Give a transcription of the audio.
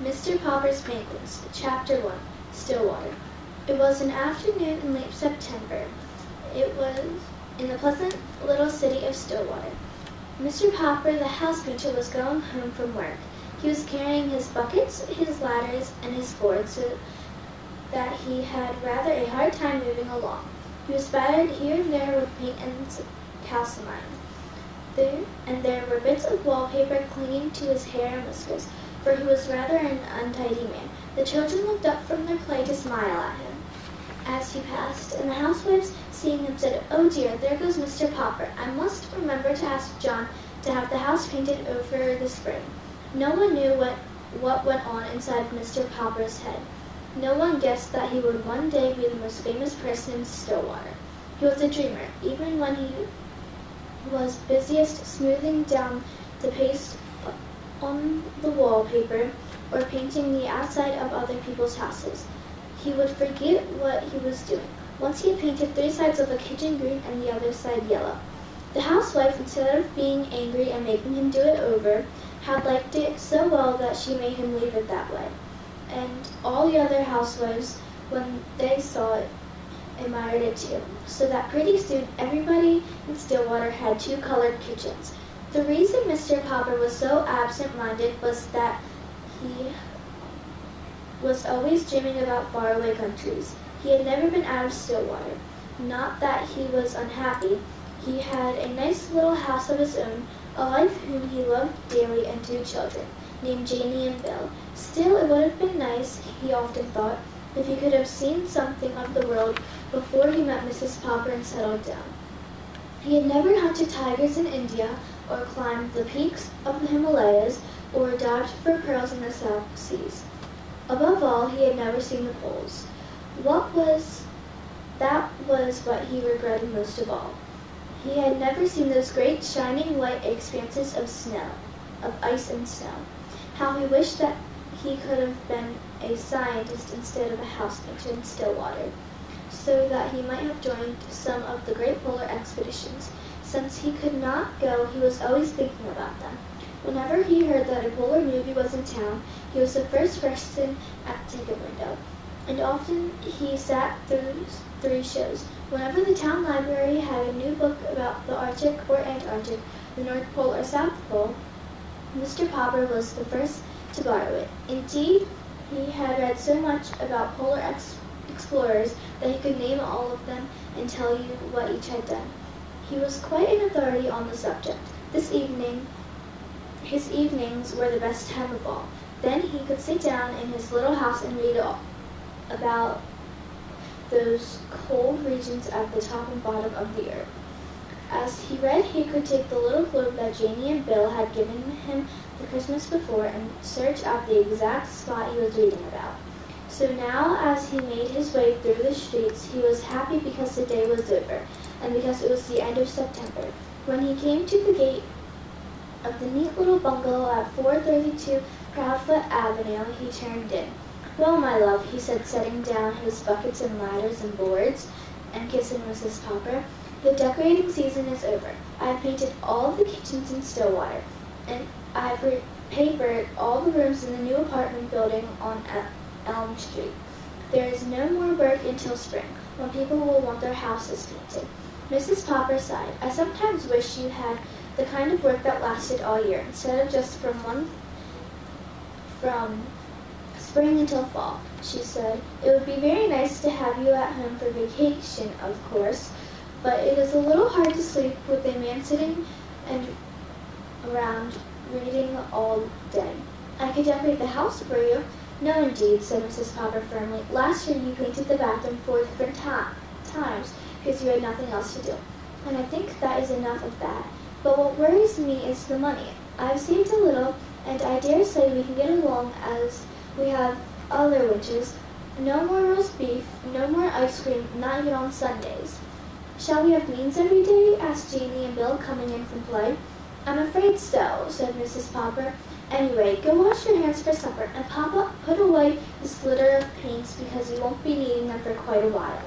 Mr. Popper's Paintings, Chapter 1, Stillwater. It was an afternoon in late September. It was in the pleasant little city of Stillwater. Mr. Popper, the house painter, was going home from work. He was carrying his buckets, his ladders, and his boards, so that he had rather a hard time moving along. He was spattered here and there with paint and calcimine. There were bits of wallpaper clinging to his hair and whiskers, for he was rather an untidy man. The children looked up from their play to smile at him as he passed, and the housewives, seeing him, said, "Oh dear, there goes Mr. Popper. I must remember to ask John to have the house painted over the spring." No one knew what went on inside Mr. Popper's head. No one guessed that he would one day be the most famous person in Stillwater. He was a dreamer, even when he was busiest smoothing down the paste on the wallpaper or painting the outside of other people's houses. He would forget what he was doing. Once he had painted 3 sides of a kitchen green and the other side yellow. The housewife, instead of being angry and making him do it over, had liked it so well that she made him leave it that way. And all the other housewives, when they saw it, admired it too, so that pretty soon everybody in Stillwater had 2 colored kitchens. The reason Mr. Popper was so absent-minded was that he was always dreaming about faraway countries. He had never been out of Stillwater. Not that he was unhappy. He had a nice little house of his own, a wife whom he loved dearly, and 2 children, named Janie and Bill. Still, it would have been nice, he often thought, if he could have seen something of the world before he met Mrs. Popper and settled down. He had never hunted tigers in India, or climbed the peaks of the Himalayas, or dived for pearls in the South Seas. Above all, he had never seen the poles. That was what he regretted most of all. He had never seen those great shining white expanses of ice and snow. How he wished that he could have been a scientist instead of a house painter in Stillwater, so that he might have joined some of the great polar expeditions. Since he could not go, he was always thinking about them. Whenever he heard that a polar movie was in town, he was the first person at the ticket window, and often he sat through 3 shows. Whenever the town library had a new book about the Arctic or Antarctic, the North Pole or South Pole, Mr. Popper was the first to borrow it. Indeed, he had read so much about polar explorers that he could name all of them and tell you what each had done. He was quite an authority on the subject. His evenings were the best time of all. Then he could sit down in his little house and read about those cold regions at the top and bottom of the earth. As he read, he could take the little globe that Janie and Bill had given him the Christmas before and search out the exact spot he was reading about. So now, as he made his way through the streets, he was happy because the day was over, and because it was the end of September. When he came to the gate of the neat little bungalow at 432 Proudfoot Avenue, he turned in. "Well, my love," he said, setting down his buckets and ladders and boards and kissing Mrs. Popper, "the decorating season is over. I have painted all the kitchens in Stillwater, and I have papered all the rooms in the new apartment building on Elm Street. There is no more work until spring, when people will want their houses painted." Mrs. Popper sighed. "I sometimes wish you had the kind of work that lasted all year, instead of just from spring until fall," she said. "It would be very nice to have you at home for vacation, of course, but it is a little hard to sleep with a man sitting around reading all day. I could decorate the house for you." "No, indeed," said Mrs. Popper firmly. "Last year you painted the bathroom 4 different times because you had nothing else to do, and I think that is enough of that. But what worries me is the money. I've saved a little, and I dare say we can get along as we have other winters. No more roast beef, no more ice cream, not even on Sundays." "Shall we have beans every day?" asked Janie and Bill, coming in from play. "I'm afraid so," said Mrs. Popper. "Anyway, go wash your hands for supper, and Papa, put away this litter of paints because you won't be needing them for quite a while."